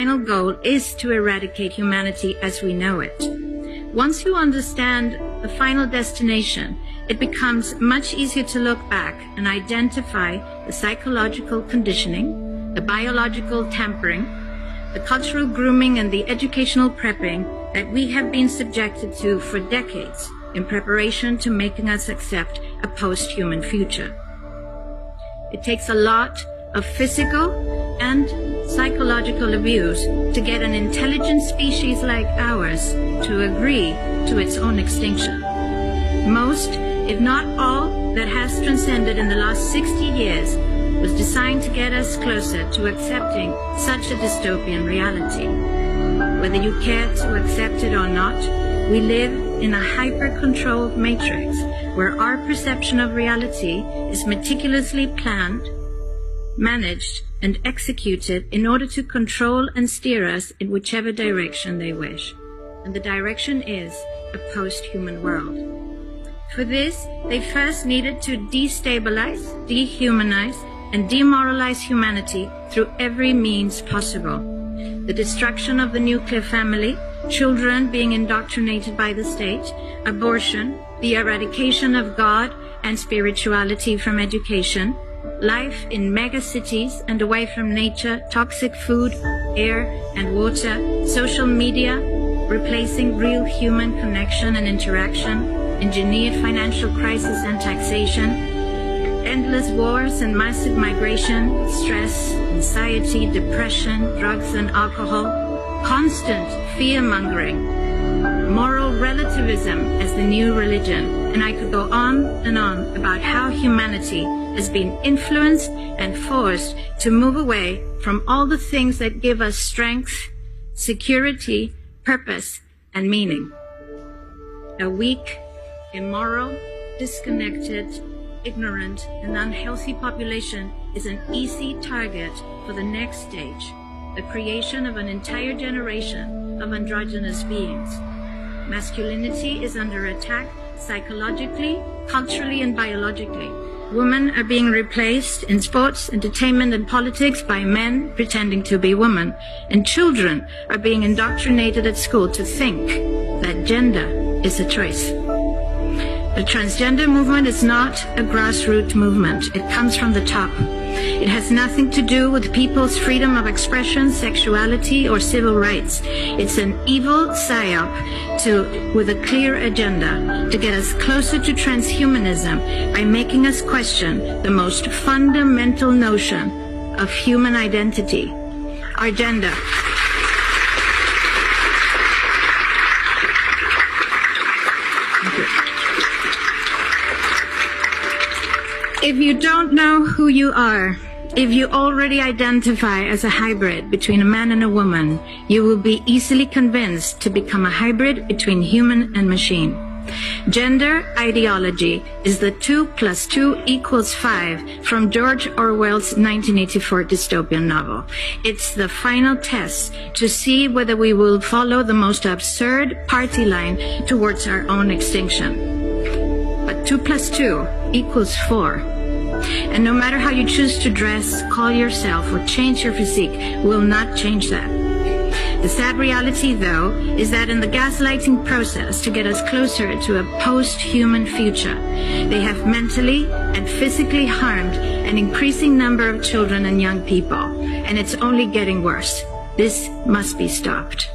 final goal is to eradicate humanity as we know it. Once you understand the final destination, it becomes much easier to look back and identify the psychological conditioning, the biological tampering, the cultural grooming, and the educational prepping that we have been subjected to for decades in preparation to making us accept a post-human future. It takes a lot of physical and psychological abuse to get an intelligent species like ours to agree to its own extinction. Most, if not all, that has transcended in the last 60 years was designed to get us closer to accepting such a dystopian reality. Whether you care to accept it or not, we live in a hyper-controlled matrix where our perception of reality is meticulously planned, managed, and executed in order to control and steer us in whichever direction they wish. And the direction is a post-human world. For this, they first needed to destabilize, dehumanize, and demoralize humanity through every means possible. The destruction of the nuclear family, children being indoctrinated by the state, abortion, the eradication of God and spirituality from education, life in megacities and away from nature, toxic food, air and water, social media, replacing real human connection and interaction, engineered financial crisis and taxation, endless wars and massive migration, stress, anxiety, depression, drugs and alcohol, constant fear-mongering, moral relativism as the new religion, and I could go on and on about how humanity has been influenced and forced to move away from all the things that give us strength, security, purpose, and meaning. A weak, immoral, disconnected, ignorant, and unhealthy population is an easy target for the next stage, the creation of an entire generation of androgynous beings. Masculinity is under attack psychologically, culturally, and biologically. Women are being replaced in sports, entertainment, and politics by men pretending to be women. And children are being indoctrinated at school to think that gender is a choice. The transgender movement is not a grassroots movement. It comes from the top. It has nothing to do with people's freedom of expression, sexuality, or civil rights. It's an evil psyop with a clear agenda to get us closer to transhumanism by making us question the most fundamental notion of human identity, our gender. If you don't know who you are, if you already identify as a hybrid between a man and a woman, you will be easily convinced to become a hybrid between human and machine. Gender ideology is the 2 + 2 = 5 from George Orwell's 1984 dystopian novel. It's the final test to see whether we will follow the most absurd party line towards our own extinction. But 2 + 2 = 4. And no matter how you choose to dress, call yourself, or change your physique, will not change that. The sad reality, though, is that in the gaslighting process to get us closer to a post-human future, they have mentally and physically harmed an increasing number of children and young people, and it's only getting worse. This must be stopped.